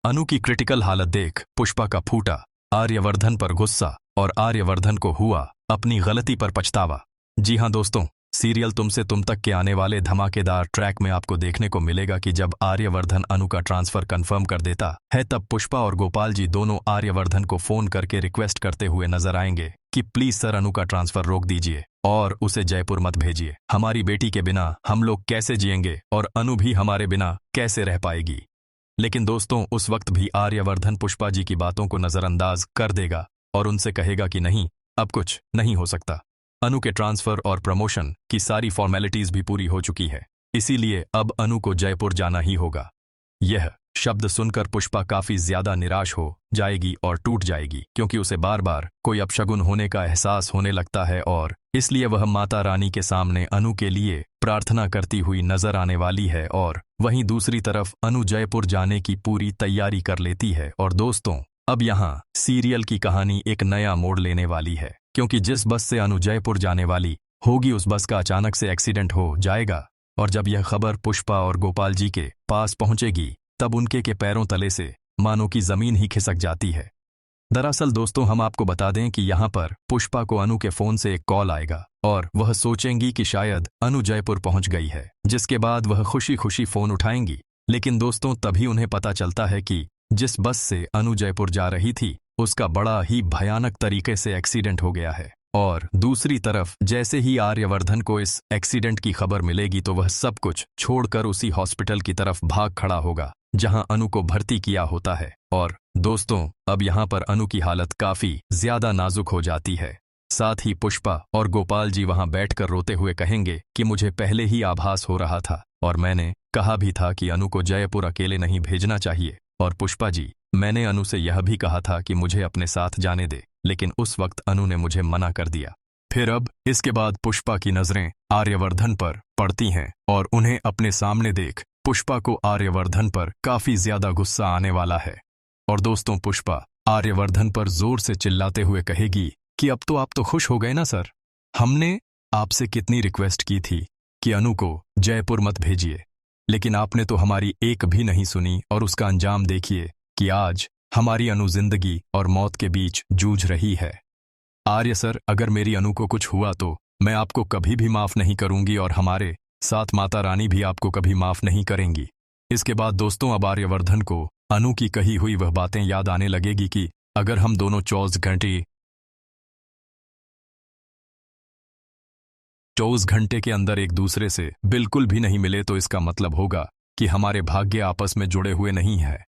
अनु की क्रिटिकल हालत देख पुष्पा का फूटा आर्यवर्धन पर गुस्सा और आर्यवर्धन को हुआ अपनी गलती पर पछतावा। जी हां दोस्तों, सीरियल तुमसे तुम तक के आने वाले धमाकेदार ट्रैक में आपको देखने को मिलेगा कि जब आर्यवर्धन अनु का ट्रांसफर कंफर्म कर देता है तब पुष्पा और गोपाल जी दोनों आर्यवर्धन को फोन करके रिक्वेस्ट करते हुए नजर आएंगे कि प्लीज सर अनु का ट्रांसफर रोक दीजिए और उसे जयपुर मत भेजिए। हमारी बेटी के बिना हम लोग कैसे जिएंगे और अनु भी हमारे बिना कैसे रह पाएगी। लेकिन दोस्तों, उस वक्त भी आर्यवर्धन पुष्पा जी की बातों को नजरअंदाज कर देगा और उनसे कहेगा कि नहीं, अब कुछ नहीं हो सकता। अनु के ट्रांसफर और प्रमोशन की सारी फॉर्मेलिटीज भी पूरी हो चुकी है, इसीलिए अब अनु को जयपुर जाना ही होगा। यह शब्द सुनकर पुष्पा काफी ज्यादा निराश हो जाएगी और टूट जाएगी, क्योंकि उसे बार बार कोई अपशगुन होने का एहसास होने लगता है और इसलिए वह माता रानी के सामने अनु के लिए प्रार्थना करती हुई नजर आने वाली है। और वहीं दूसरी तरफ अनु जयपुर जाने की पूरी तैयारी कर लेती है। और दोस्तों, अब यहाँ सीरियल की कहानी एक नया मोड़ लेने वाली है, क्योंकि जिस बस से अनु जयपुर जाने वाली होगी उस बस का अचानक से एक्सीडेंट हो जाएगा। और जब यह खबर पुष्पा और गोपाल जी के पास पहुंचेगी तब उनके के पैरों तले से मानो की जमीन ही खिसक जाती है। दरअसल दोस्तों, हम आपको बता दें कि यहाँ पर पुष्पा को अनु के फोन से एक कॉल आएगा और वह सोचेंगी कि शायद अनु जयपुर पहुंच गई है, जिसके बाद वह खुशी खुशी फोन उठाएंगी। लेकिन दोस्तों, तभी उन्हें पता चलता है कि जिस बस से अनु जयपुर जा रही थी उसका बड़ा ही भयानक तरीके से एक्सीडेंट हो गया है। और दूसरी तरफ जैसे ही आर्यवर्धन को इस एक्सीडेंट की खबर मिलेगी तो वह सब कुछ छोड़कर उसी हॉस्पिटल की तरफ भाग खड़ा होगा जहां अनु को भर्ती किया होता है। और दोस्तों, अब यहां पर अनु की हालत काफी ज्यादा नाजुक हो जाती है। साथ ही पुष्पा और गोपाल जी वहां बैठकर रोते हुए कहेंगे कि मुझे पहले ही आभास हो रहा था और मैंने कहा भी था कि अनु को जयपुर अकेले नहीं भेजना चाहिए। और पुष्पा जी, मैंने अनु से यह भी कहा था कि मुझे अपने साथ जाने दे, लेकिन उस वक्त अनु ने मुझे मना कर दिया। फिर अब इसके बाद पुष्पा की नजरें आर्यवर्धन पर पड़ती हैं और उन्हें अपने सामने देख पुष्पा को आर्यवर्धन पर काफी ज्यादा गुस्सा आने वाला है। और दोस्तों, पुष्पा आर्यवर्धन पर जोर से चिल्लाते हुए कहेगी कि अब तो आप तो खुश हो गए ना सर, हमने आपसे कितनी रिक्वेस्ट की थी कि अनु को जयपुर मत भेजिए, लेकिन आपने तो हमारी एक भी नहीं सुनी और उसका अंजाम देखिए कि आज हमारी अनु जिंदगी और मौत के बीच जूझ रही है। आर्य सर, अगर मेरी अनु को कुछ हुआ तो मैं आपको कभी भी माफ नहीं करूंगी और हमारे साथ माता रानी भी आपको कभी माफ नहीं करेंगी। इसके बाद दोस्तों, अब आर्यवर्धन को अनु की कही हुई वह बातें याद आने लगेगी कि अगर हम दोनों 24 घंटे के अंदर एक दूसरे से बिल्कुल भी नहीं मिले तो इसका मतलब होगा कि हमारे भाग्य आपस में जुड़े हुए नहीं है।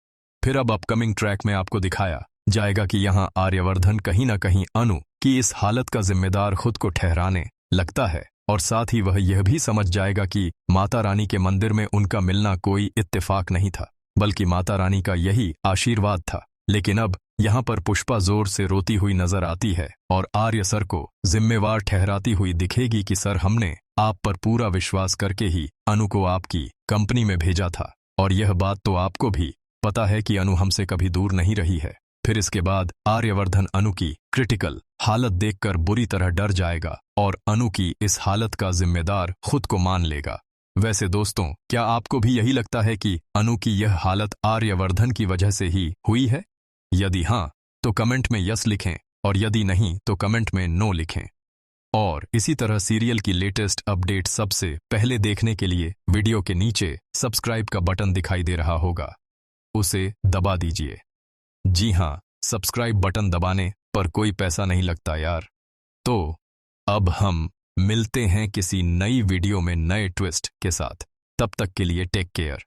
फिर अब अपकमिंग ट्रैक में आपको दिखाया जाएगा कि यहाँ आर्यवर्धन कहीं ना कहीं अनु की इस हालत का जिम्मेदार खुद को ठहराने लगता है और साथ ही वह यह भी समझ जाएगा कि माता रानी के मंदिर में उनका मिलना कोई इत्तेफाक नहीं था, बल्कि माता रानी का यही आशीर्वाद था। लेकिन अब यहाँ पर पुष्पा जोर से रोती हुई नजर आती है और आर्य सर को जिम्मेवार ठहराती हुई दिखेगी कि सर, हमने आप पर पूरा विश्वास करके ही अनु को आपकी कंपनी में भेजा था और यह बात तो आपको भी पता है कि अनु हमसे कभी दूर नहीं रही है। फिर इसके बाद आर्यवर्धन अनु की क्रिटिकल हालत देखकर बुरी तरह डर जाएगा और अनु की इस हालत का जिम्मेदार खुद को मान लेगा। वैसे दोस्तों, क्या आपको भी यही लगता है कि अनु की यह हालत आर्यवर्धन की वजह से ही हुई है? यदि हाँ, तो कमेंट में यस लिखें और यदि नहीं तो कमेंट में नो लिखें। और इसी तरह सीरियल की लेटेस्ट अपडेट सबसे पहले देखने के लिए वीडियो के नीचे सब्सक्राइब का बटन दिखाई दे रहा होगा, उसे दबा दीजिए। जी हाँ, सब्सक्राइब बटन दबाने पर कोई पैसा नहीं लगता यार। तो अब हम मिलते हैं किसी नई वीडियो में नए ट्विस्ट के साथ। तब तक के लिए टेक केयर।